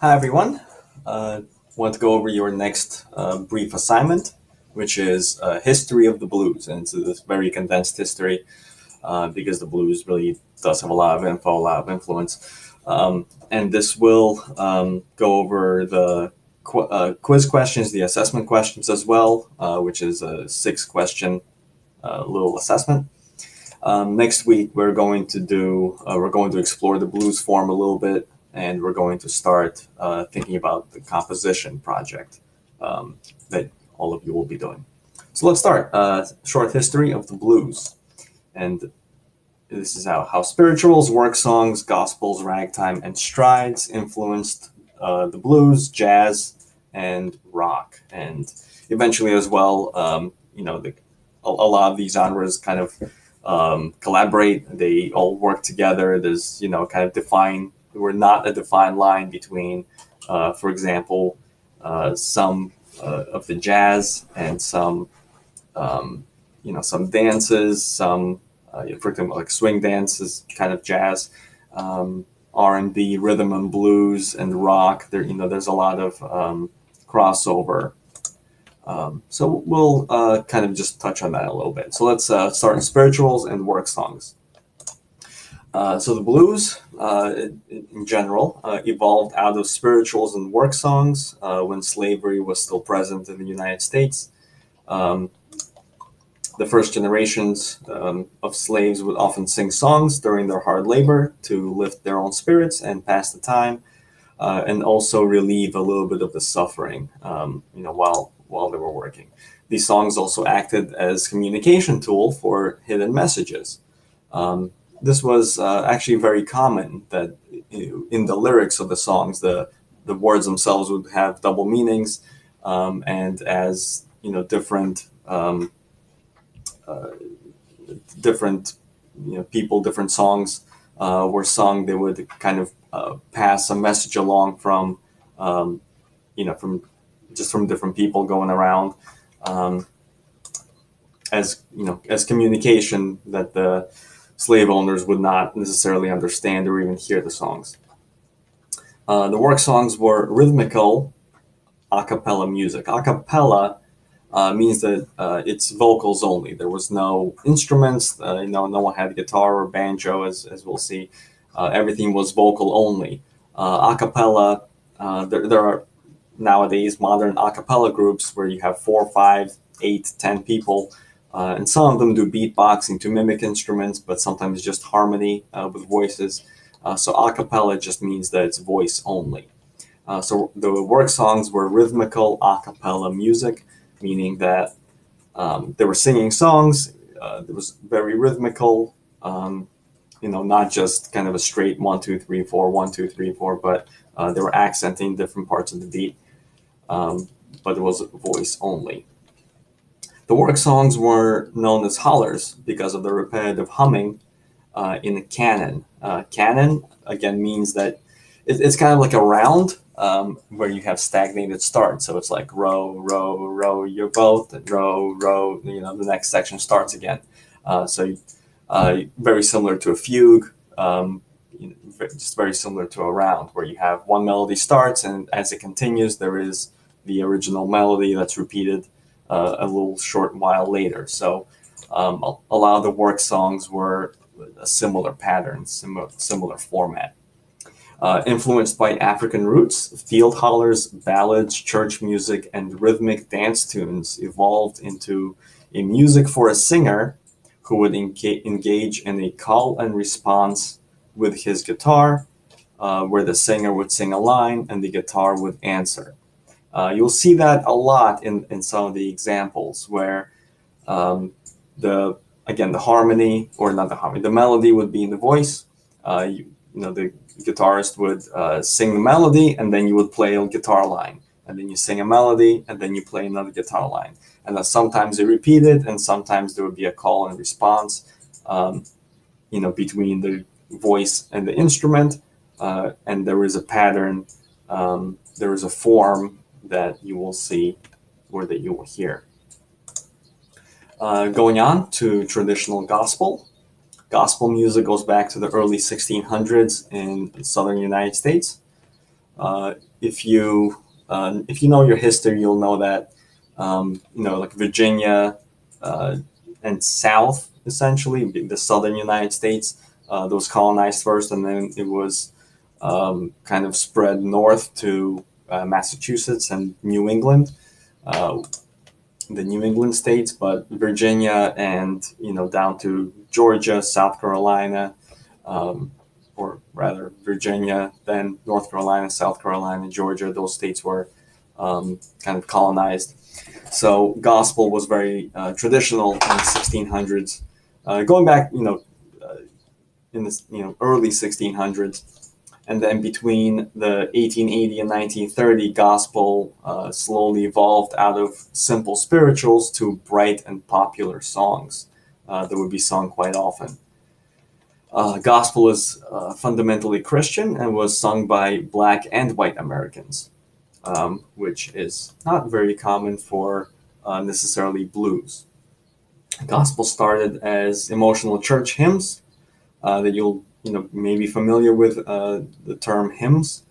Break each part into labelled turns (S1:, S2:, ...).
S1: Hi, everyone. Want to go over your next brief assignment, which is history of the blues, and it's this very condensed history because the blues really does have a lot of info, a lot of influence, and this will go over the quiz questions, the assessment questions as well, which is a six-question little assessment. Next week, we're going to explore the blues form a little bit, and we're going to start thinking about the composition project that all of you will be doing. So let's start. Short history of the blues, and this is how spirituals, work songs, gospels, ragtime, and strides influenced the blues, jazz, and rock, and eventually as well. A lot of these genres kind of collaborate. They all work together. There's kind of we're not a defined line between, for example, some of the jazz and some some dances, some for example like swing dances, kind of jazz, R&B, rhythm and blues, and rock. There's a lot of crossover. So we'll kind of just touch on that a little bit. So let's start in spirituals and work songs. So the blues, in general, evolved out of spirituals and work songs when slavery was still present in the United States. Um, the first generations of slaves would often sing songs during their hard labor to lift their own spirits and pass the time, and also relieve a little bit of the suffering, while they were working. These songs also acted as communication tool for hidden messages. This was actually very common that in the lyrics of the songs, the words themselves would have double meanings, and as uh, different people, different songs were sung, they would kind of pass a message along from um, from different people going around, um, as communication that the slave owners would not necessarily understand or even hear the songs. The work songs were rhythmical a cappella music. A cappella means that it's vocals only. There was no instruments. No one had guitar or banjo, as we'll see. Everything was vocal only. A cappella. There are nowadays modern a cappella groups where you have 4, 5, 8, 10 people, and some of them do beatboxing to mimic instruments, but sometimes just harmony with voices. So a cappella just means that it's voice only. So the work songs were rhythmical a cappella music, meaning that they were singing songs. It was very rhythmical, not just kind of a straight 1, 2, 3, 4, 1, 2, 3, 4, but they were accenting different parts of the beat, but it was voice only. The work songs were known as hollers because of the repetitive humming in a canon. Canon, again, means that it's kind of like a round where you have stagnated start. So it's like row, row, row your boat, and row, row, the next section starts again. Very similar to a fugue, just very similar to a round where you have one melody starts, and as it continues, there is the original melody that's repeated a little short while later. So a lot of the work songs were a similar pattern, similar format. Influenced by African roots, field hollers, ballads, church music, and rhythmic dance tunes evolved into a music for a singer who would engage in a call and response with his guitar, where the singer would sing a line and the guitar would answer. You'll see that a lot in some of the examples where um, the harmony, or not the harmony, the melody would be in the voice. The guitarist would sing the melody, and then you would play a guitar line, and then you sing a melody, and then you play another guitar line. And then sometimes they repeat it, and sometimes there would be a call and response, between the voice and the instrument, and there is a pattern, there is a form that you will see or that you will hear. Going on to traditional gospel. Gospel music goes back to the early 1600s in the southern United States. Uh, if you know your history, you'll know that like Virginia and South, essentially the southern United States, those colonized first, and then it was kind of spread north to Massachusetts and New England, uh, the New England states, but Virginia and down to Georgia, South Carolina, um, or rather Virginia, then North Carolina, South Carolina, Georgia. Those states were kind of colonized. So gospel was very traditional in the 1600s, going back, uh, in the early 1600s, and then between the 1880 and 1930, gospel slowly evolved out of simple spirituals to bright and popular songs that would be sung quite often. Gospel is fundamentally Christian and was sung by Black and white Americans, which is not very common for necessarily blues. Gospel started as emotional church hymns that you'll maybe familiar with the term hymns,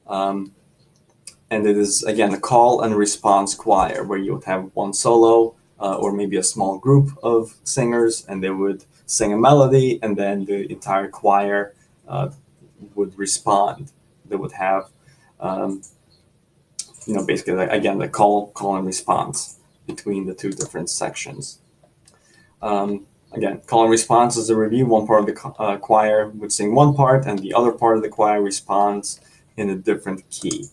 S1: um, and it is again a call and response choir where you would have one solo or maybe a small group of singers, and they would sing a melody, and then the entire choir uh, would respond. They would have um, basically again the call and response between the two different sections. Again, call and response is a review. One part of the choir would sing one part, and the other part of the choir responds in a different key.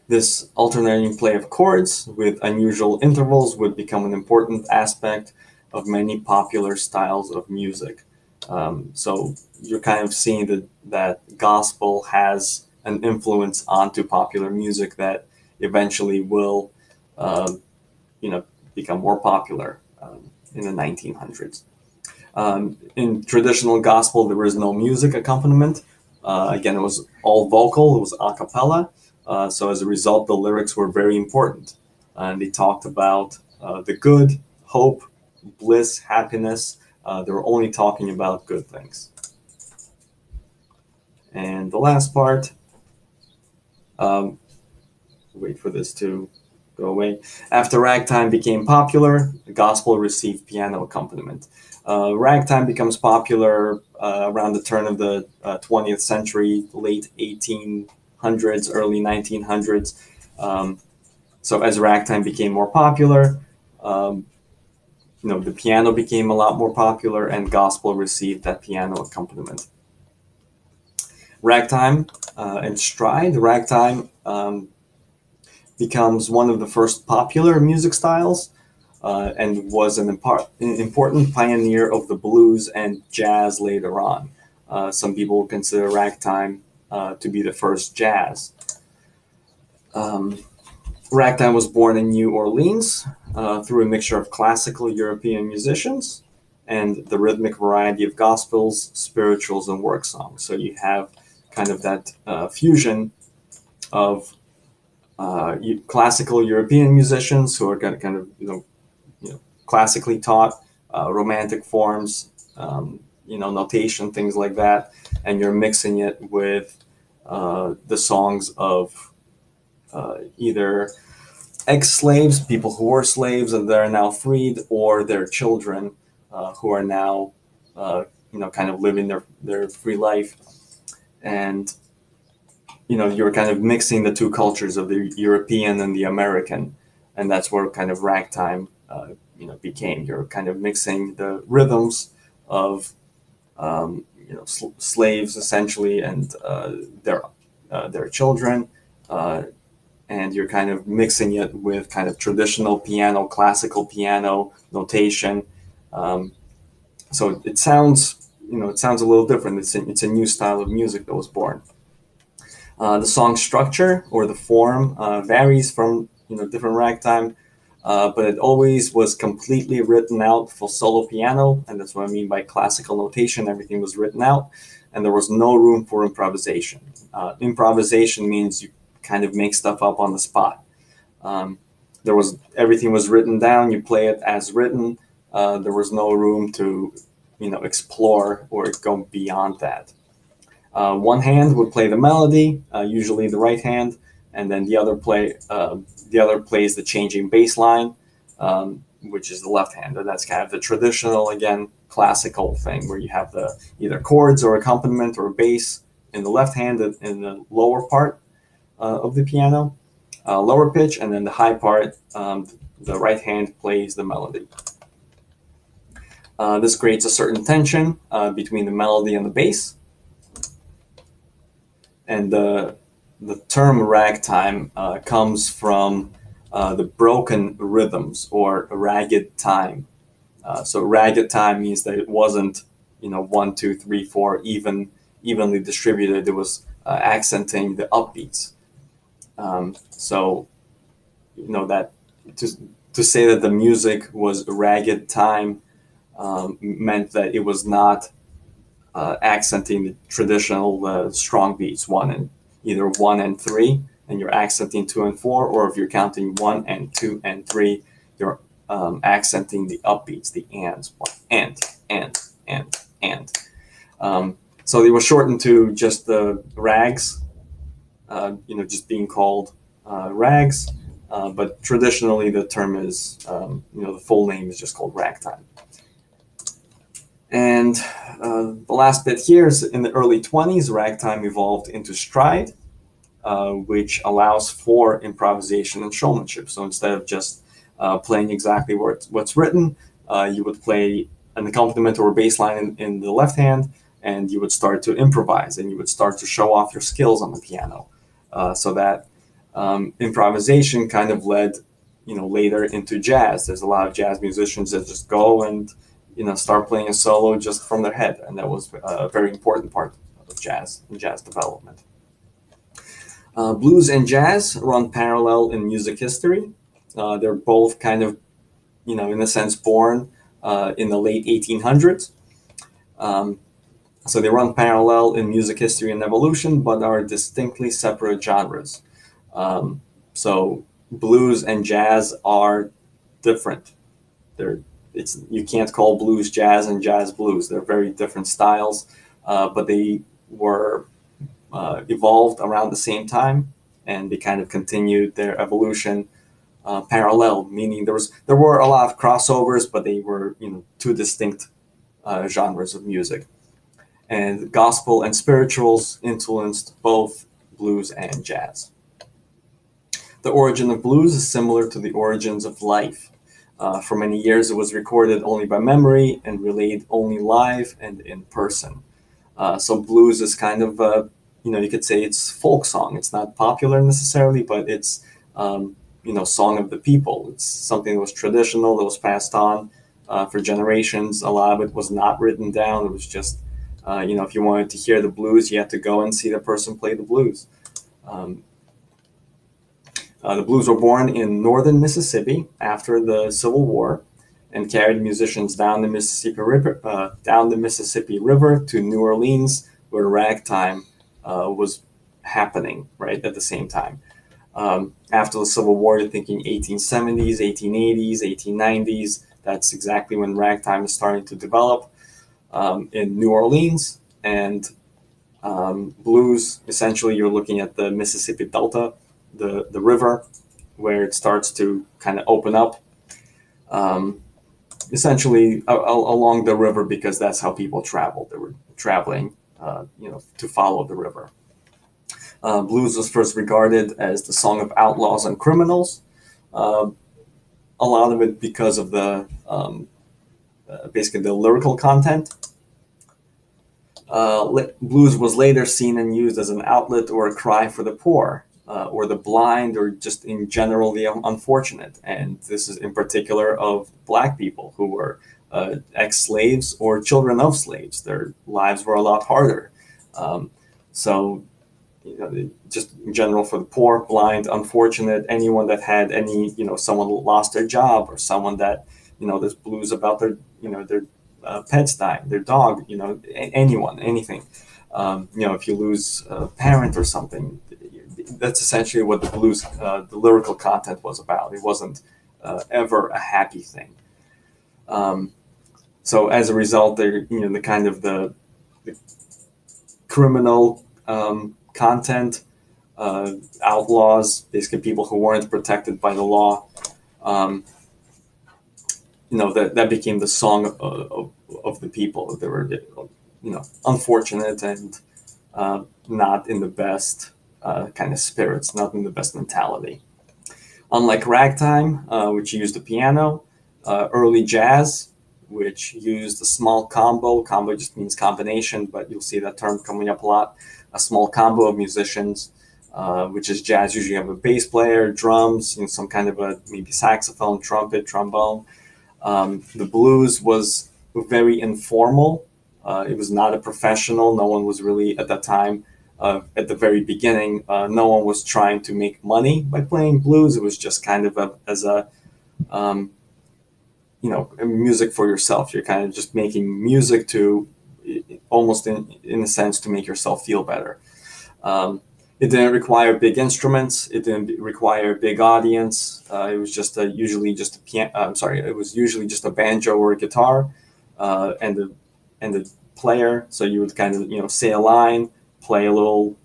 S1: This alternating play of chords with unusual intervals would become an important aspect of many popular styles of music. So you're kind of seeing that gospel has an influence onto popular music that eventually will, um, become more popular in the 1900s. In traditional gospel, there was no music accompaniment. Again, it was all vocal, it was a cappella. So as a result, the lyrics were very important. And they talked about the good, hope, bliss, happiness. They were only talking about good things. And the last part, um, wait for this to go away. After ragtime became popular, gospel received piano accompaniment. Ragtime becomes popular around the turn of the 20th century, late 1800s, early 1900s. So as ragtime became more popular, um, the piano became a lot more popular, and gospel received that piano accompaniment. Ragtime and stride. Ragtime becomes one of the first popular music styles and was an important pioneer of the blues and jazz later on. Some people consider ragtime to be the first jazz. Um, Ragtime was born in New Orleans through a mixture of classical European musicians and the rhythmic variety of gospels, spirituals, and work songs. So you have kind of that fusion of classical European musicians who are kind of classically taught, romantic forms, notation, things like that, and you're mixing it with the songs of either ex-slaves, people who were slaves and they're now freed, or their children who are now, kind of living their free life. And, you're kind of mixing the two cultures of the European and the American. And that's where kind of ragtime, became. You're kind of mixing the rhythms of, slaves essentially and their children. And you're kind of mixing it with kind of traditional piano, classical piano notation. Um, so it sounds, it sounds a little different. It's a new style of music that was born. The song structure or the form varies from different ragtime, but it always was completely written out for solo piano, and that's what I mean by classical notation. Everything was written out, and there was no room for improvisation. Improvisation means you kind of make stuff up on the spot. Um, everything was written down. You play it as written. There was no room to explore or go beyond that. One hand would play the melody, usually the right hand, and then the other plays the changing bass line, which is the left hand. And that's kind of the traditional, again, classical thing where you have the either chords or accompaniment or bass in the left hand in the lower part of the piano, lower pitch, and then the high part, the right hand plays the melody. This creates a certain tension between the melody and the bass. And the term ragtime comes from the broken rhythms or ragged time. So ragged time means that it wasn't, 1, 2, 3, 4 evenly distributed. It was accenting the upbeats. So that to say that the music was ragged time meant that it was not accenting the traditional strong beats, either 1 and 3, and you're accenting 2 and 4, or if you're counting 1 and 2 and 3, you're accenting the upbeats, the ands, and. So they were shortened to just the rags, just being called rags, but traditionally the term is, the full name is just called ragtime. And the last bit here is in the early 20s, ragtime evolved into stride, which allows for improvisation and showmanship. So instead of just playing exactly what's written, you would play an accompaniment or a bass line in the left hand, and you would start to improvise, and you would start to show off your skills on the piano. So that improvisation kind of led, later into jazz. There's a lot of jazz musicians that just go and start playing a solo just from their head, and that was a very important part of jazz and jazz development. Blues and jazz run parallel in music history. They're both kind of, in a sense, born in the late 1800s. So they run parallel in music history and evolution, but are distinctly separate genres. So blues and jazz are different. You can't call blues jazz and jazz blues. They're very different styles, but they were evolved around the same time, and they kind of continued their evolution parallel, meaning there were a lot of crossovers, but they were two distinct genres of music. And gospel and spirituals influenced both blues and jazz. The origin of blues is similar to the origins of life. For many years, it was recorded only by memory and relayed only live and in person. So blues is kind of, you could say it's folk song. It's not popular necessarily, but it's, song of the people. It's something that was traditional, that was passed on for generations. A lot of it was not written down. It was just, if you wanted to hear the blues, you had to go and see the person play the blues. The blues were born in northern Mississippi after the Civil War, and carried musicians down the Mississippi River to New Orleans, where ragtime was happening right at the same time. After the Civil War, you're thinking 1870s, 1880s, 1890s. That's exactly when ragtime is starting to develop in New Orleans. And blues, essentially, you're looking at the Mississippi Delta, the river, where it starts to kind of open up, essentially along the river, because that's how people traveled. They were traveling, to follow the river. Blues was first regarded as the song of outlaws and criminals. A lot of it because of the basically the lyrical content. Blues was later seen and used as an outlet or a cry for the poor, or the blind, or just in general the unfortunate. And this is in particular of Black people who were ex-slaves or children of slaves. Their lives were a lot harder. So just in general for the poor, blind, unfortunate, anyone that had any, someone lost their job, or someone that, there's blues about their, their pets dying, their dog, anyone, anything. If you lose a parent or something, that's essentially what the blues, the lyrical content was about. It wasn't ever a happy thing. So as a result, the kind of the criminal content, outlaws, basically people who weren't protected by the law. Um, that became the song of the people. They were, unfortunate and not in the best kind of spirits, not in the best mentality. Unlike ragtime, which used the piano, early jazz, which used a small combo. Combo just means combination, but you'll see that term coming up a lot. A small combo of musicians, which is jazz. Usually you have a bass player, drums, some kind of a maybe saxophone, trumpet, trombone. The blues was very informal. It was not a professional. No one was really at that time. At the very beginning, no one was trying to make money by playing blues. It was just kind of um, music for yourself. You're kind of just making music to almost in a sense to make yourself feel better. It didn't require big instruments. It didn't require a big audience. It was just usually just a piano. I'm sorry. It was usually just a banjo or a guitar, and the player. So you would kind of say a line, play a little,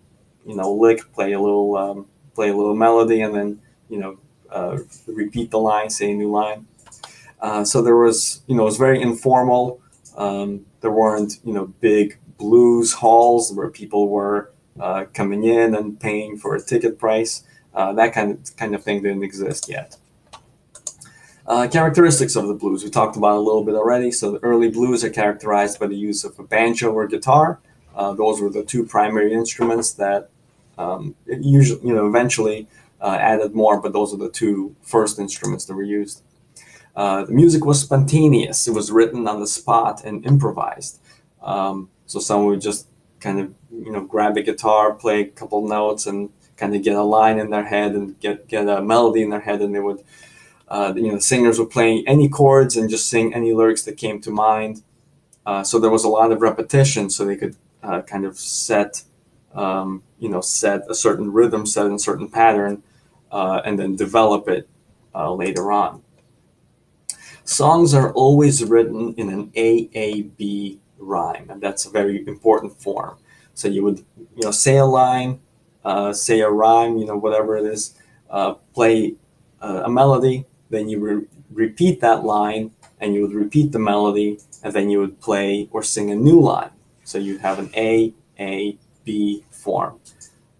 S1: lick, play a little melody, and then repeat the line, say a new line. So there was, it was very informal. There weren't, big blues halls where people were coming in and paying for a ticket price. That kind of thing didn't exist yet. Characteristics of the blues we talked about a little bit already. So the early blues are characterized by the use of a banjo or guitar. Those were the two primary instruments that usually, eventually added more, but those are the two first instruments that were used. The music was spontaneous. It was written on the spot and improvised. So someone would just kind of, grab a guitar, play a couple notes, and kind of get a line in their head and get a melody in their head, and they would, the singers would play any chords and just sing any lyrics that came to mind. So there was a lot of repetition, so they could kind of set a certain rhythm, set in a certain pattern, and then develop it later on. Songs are always written in an AAB rhyme, and that's a very important form. So you would, say a line, say a rhyme, whatever it is, play a melody, then you repeat that line, and you would repeat the melody, and then you would play or sing a new line. So you have an A-B form.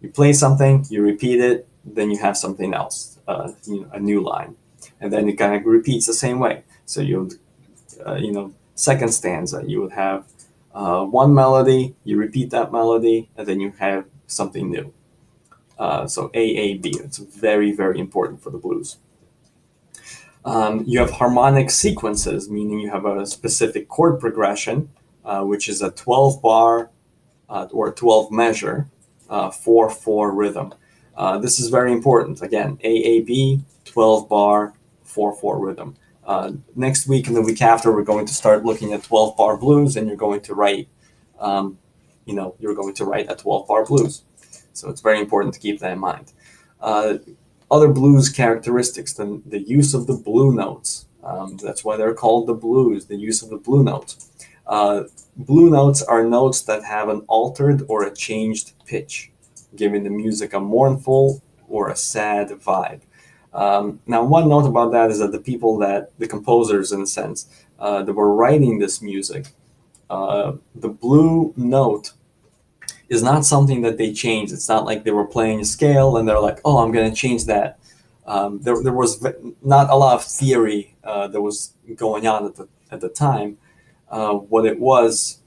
S1: You play something, you repeat it, then you have something else, a new line. And then it kind of repeats the same way. So you would, second stanza, you would have one melody, you repeat that melody, and then you have something new. So AAB, it's very, very important for the blues. You have harmonic sequences, meaning you have a specific chord progression, which is a 12 bar or 12 measure 4/4 rhythm. This is very important. Again, AAB, 12 bar, 4/4 rhythm. Next week and the week after, we're going to start looking at 12 bar blues, and you're going to write, a 12 bar blues. So it's very important to keep that in mind. Other blues characteristics, the use of the blue notes. That's why they're called the blues, the use of the blue notes. Blue notes are notes that have an altered or a changed pitch, giving the music a mournful or a sad vibe. Now, one note about that is that the composers, in a sense, that were writing this music, the blue note is not something that they changed. It's not like they were playing a scale and they're like, oh, I'm going to change that. There was not a lot of theory that was going on at the time. What it was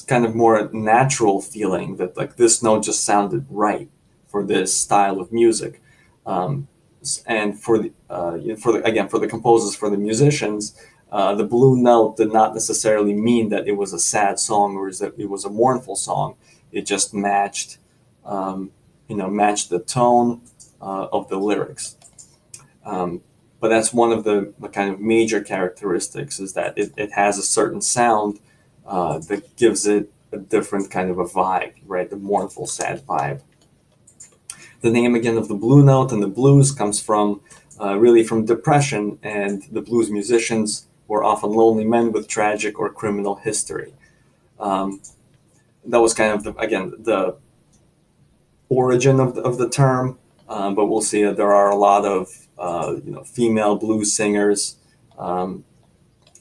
S1: kind of more natural feeling that like this note just sounded right for this style of music, and for the composers, for the musicians, the blue note did not necessarily mean that it was a sad song or that it was a mournful song. It just matched the tone of the lyrics. But that's one of the kind of major characteristics, is that it has a certain sound that gives it a different kind of a vibe, right? The mournful, sad vibe. The name again of the blue note and the blues comes from really from depression, and the blues musicians were often lonely men with tragic or criminal history. Um, that was kind of again the origin of the term, but we'll see that there are a lot of female blues singers, um,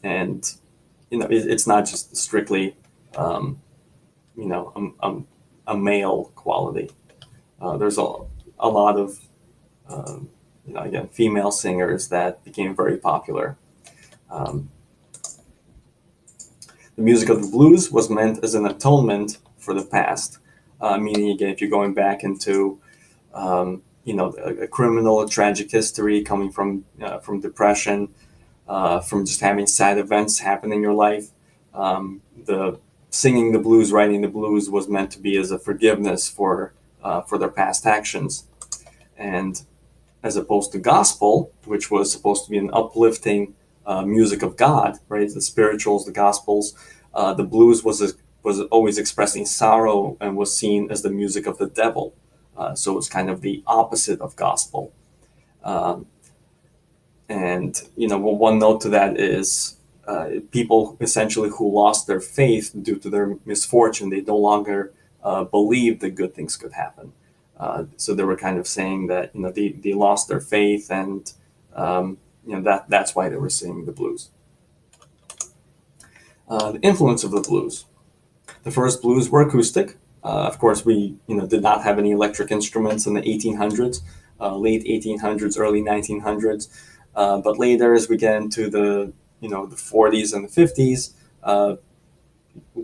S1: and it's not just strictly um, you know a male quality. There's a lot of again female singers that became very popular. Um, the music of the blues was meant as an atonement for the past, meaning again if you're going back into a criminal, a tragic history coming from depression, from just having sad events happen in your life. The singing the blues, writing the blues was meant to be as a forgiveness for their past actions, and as opposed to gospel, which was supposed to be an uplifting music of God, right? The spirituals, the gospels, the blues was always expressing sorrow and was seen as the music of the devil. So it's kind of the opposite of gospel. Um, and one note to that is people essentially who lost their faith due to their misfortune, they no longer believed that good things could happen. So they were kind of saying that they lost their faith, and that's why they were singing the blues. The influence of the blues. The first blues were acoustic. Of course, we did not have any electric instruments in the 1800s, late 1800s, early 1900s. But later, as we get into the 40s and the 50s,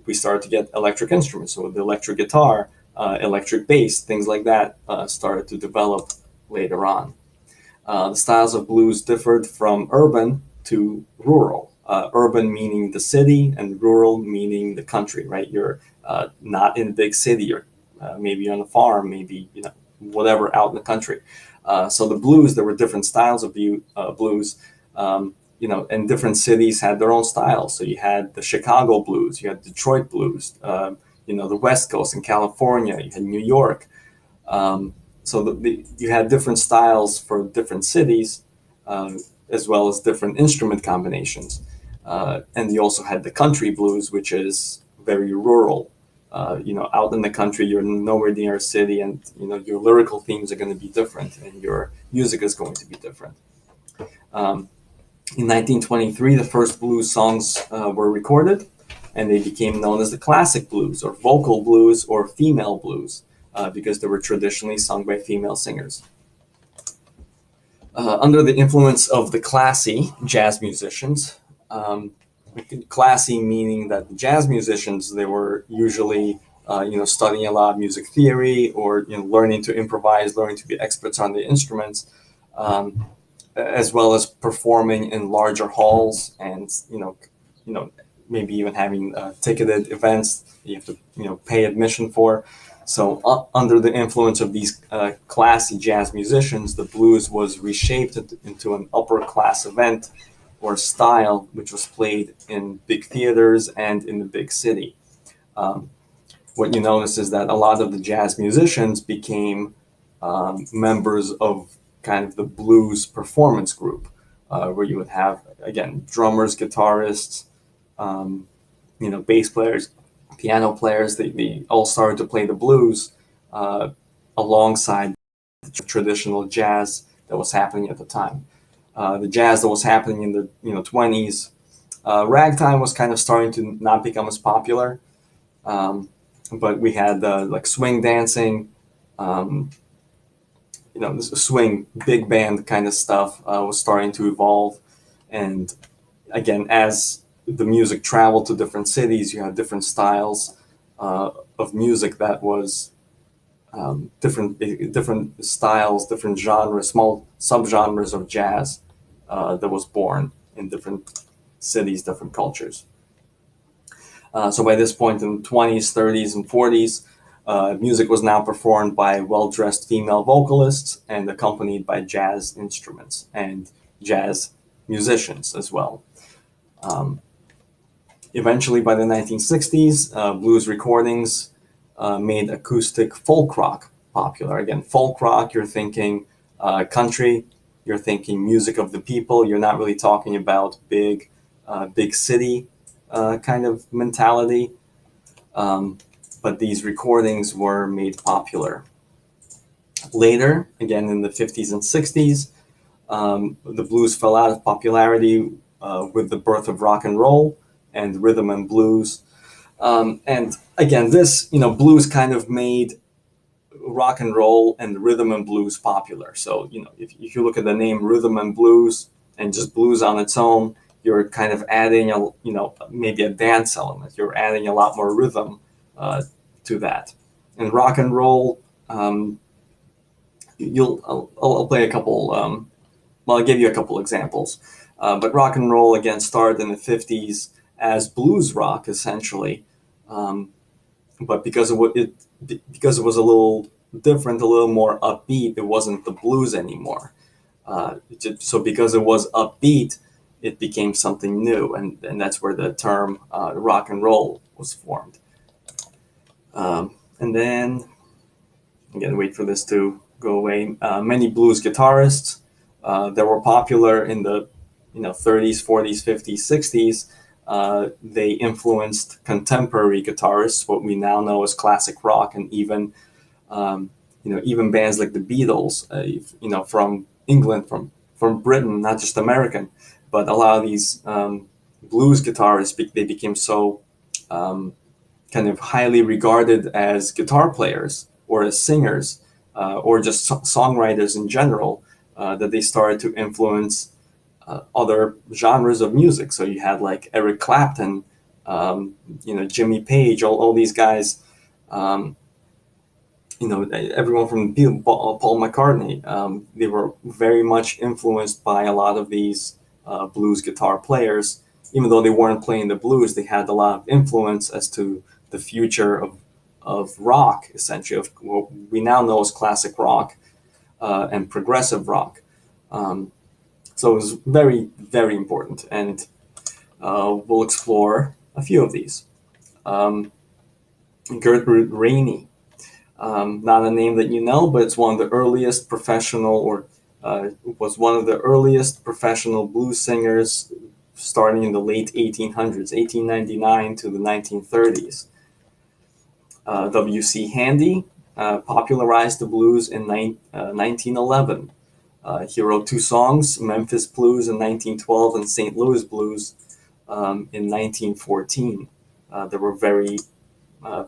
S1: we started to get electric instruments. So the electric guitar, electric bass, things like that started to develop later on. The styles of blues differed from urban to rural. Urban meaning the city, and rural meaning the country. Right? You're not in a big city, or maybe on a farm, maybe whatever out in the country. So the blues, there were different styles of blues. And different cities had their own styles. So you had the Chicago blues, you had Detroit blues, the West Coast in California, you had New York. So you had different styles for different cities, as well as different instrument combinations. And you also had the country blues, which is very rural. Out in the country, you're nowhere near a city, and your lyrical themes are going to be different, and your music is going to be different. In 1923, the first blues songs were recorded, and they became known as the classic blues, or vocal blues, or female blues, because they were traditionally sung by female singers. Under the influence of the classy jazz musicians, classy meaning that the jazz musicians, they were usually studying a lot of music theory, or learning to improvise, learning to be experts on the instruments, as well as performing in larger halls, and maybe even having ticketed events you have to pay admission for. So under the influence of these classy jazz musicians, the blues was reshaped into an upper class event or style, which was played in big theaters and in the big city. What you notice is that a lot of the jazz musicians became members of kind of the blues performance group, where you would have, again, drummers, guitarists, bass players, piano players. They all started to play the blues alongside the traditional jazz that was happening at the time. The jazz that was happening in the 20s, ragtime was kind of starting to not become as popular, but we had like swing dancing, this swing big band kind of stuff was starting to evolve. And again, as the music traveled to different cities, you had different styles of music that was different styles, different genres, small subgenres of jazz that was born in different cities, different cultures. So by this point in the 20s, 30s, and 40s, music was now performed by well-dressed female vocalists and accompanied by jazz instruments and jazz musicians as well. Eventually, by the 1960s, blues recordings made acoustic folk rock popular. Again, folk rock, you're thinking country, you're thinking music of the people. You're not really talking about big city kind of mentality. but these recordings were made popular. Later, again in the 50s and 60s, the blues fell out of popularity with the birth of rock and roll and rhythm and blues. And again, this, blues kind of made rock and roll and rhythm and blues popular. So, if you look at the name rhythm and blues and just blues on its own, you're kind of adding maybe a dance element. You're adding a lot more rhythm to that. And rock and roll, I'll play a couple. I'll give you a couple examples. But rock and roll again started in the 50s as blues rock essentially, but because it was a little different, a little more upbeat, it wasn't the blues anymore. So because it was upbeat, it became something new, and that's where the term rock and roll was formed. And then, again, wait for this to go away. Many blues guitarists that were popular in the 30s, 40s, 50s, 60s, they influenced contemporary guitarists, what we now know as classic rock, and even even bands like the Beatles, from England, from Britain, not just American, but a lot of these blues guitarists, they became so kind of highly regarded as guitar players or as singers or just songwriters in general, that they started to influence other genres of music. So you had like Eric Clapton, Jimmy Page, all these guys, everyone from Paul McCartney. They were very much influenced by a lot of these blues guitar players. Even though they weren't playing the blues, they had a lot of influence as to the future of rock, essentially, of what we now know as classic rock and progressive rock. So it was very, very important, and we'll explore a few of these. Gertrude Rainey, not a name that you know, but it's one of the earliest professional, was one of the earliest professional blues singers, starting in the late 1800s, 1899 to the 1930s. W.C. Handy popularized the blues in 1911. He wrote two songs, Memphis Blues in 1912 and St. Louis Blues in 1914. They were very,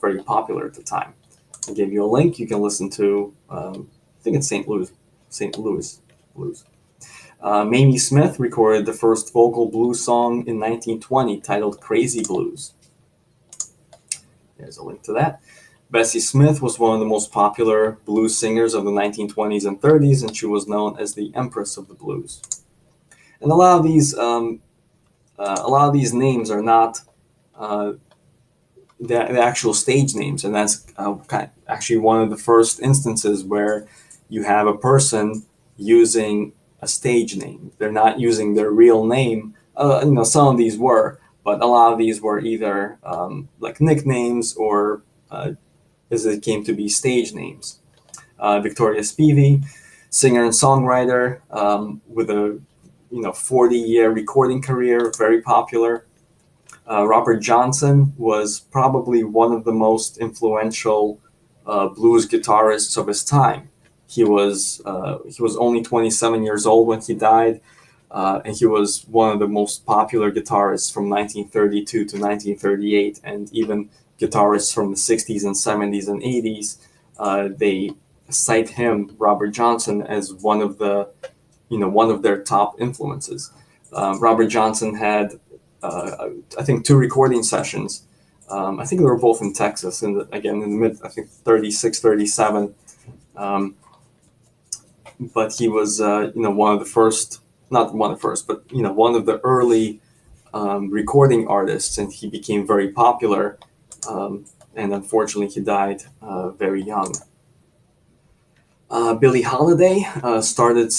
S1: very popular at the time. I gave you a link. You can listen to, I think it's St. Louis Blues. Mamie Smith recorded the first vocal blues song in 1920 titled Crazy Blues. There's a link to that. Bessie Smith was one of the most popular blues singers of the 1920s and 30s, and she was known as the Empress of the Blues. And a lot of these names are not the actual stage names, and that's actually one of the first instances where you have a person using a stage name. They're not using their real name. Some of these were, but a lot of these were either like nicknames or as it came to be stage names. Victoria Spivey, singer and songwriter with a 40-year recording career, very popular. Robert Johnson was probably one of the most influential blues guitarists of his time. He was only 27 years old when he died, and he was one of the most popular guitarists from 1932 to 1938, and even guitarists from the 60s and 70s and 80s. They cite him, Robert Johnson, as one of their top influences. Robert Johnson had, I think, 2 recording sessions. I think they were both in Texas, in the mid, I think 36, 37. But he was, one of the first, not one of the first, but one of the early recording artists, and he became very popular. And unfortunately, he died very young. Billie Holiday started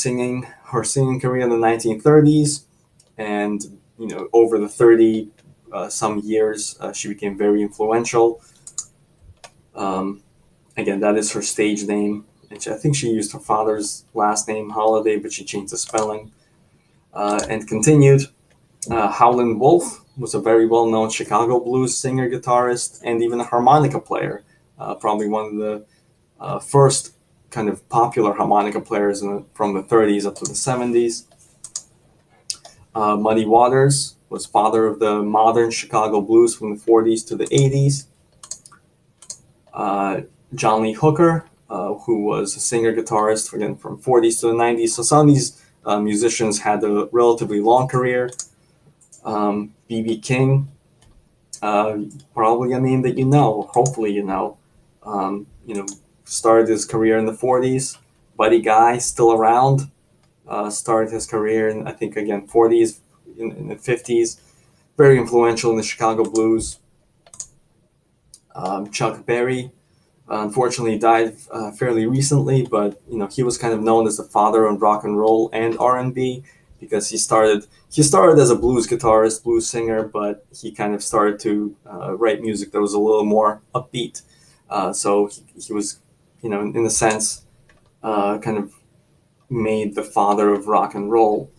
S1: her singing career in the 1930s, and over the 30 some years, she became very influential. Again, that is her stage name. And I think she used her father's last name, Holiday, but she changed the spelling and continued. Howlin' Wolf was a very well-known Chicago blues singer, guitarist, and even a harmonica player. Probably one of the first kind of popular harmonica players from the 30s up to the 70s. Muddy Waters was father of the modern Chicago blues from the 40s to the 80s. John Lee Hooker, who was a singer guitarist again from 40s to the 90s. So some of these musicians had a relatively long career. B.B. King, probably a name that you know, hopefully you know. Started his career in the 40s. Buddy Guy, still around, started his career in, I think, again, 40s, in the 50s. Very influential in the Chicago blues. Chuck Berry, unfortunately died fairly recently, but he was kind of known as the father of rock and roll and R&B because he started as a blues guitarist, blues singer, but he kind of started to write music that was a little more upbeat. So he was, in a sense, kind of made the father of rock and roll.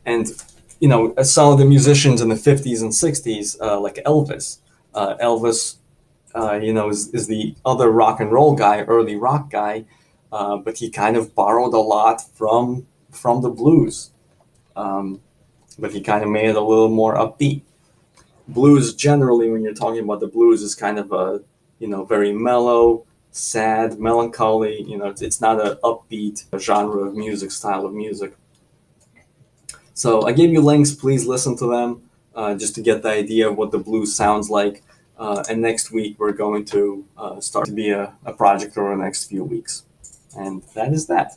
S1: And some of the musicians in the 50s and 60s, like Elvis. Elvis is the other rock and roll guy, early rock guy, but he kind of borrowed a lot from the blues, but he kind of made it a little more upbeat. Blues generally, when you're talking about the blues, is kind of a very mellow, sad, melancholy. It's not an upbeat genre of music, style of music. So I gave you links. Please listen to them just to get the idea of what the blues sounds like. And next week we're going to start to be a project over the next few weeks. And that is that.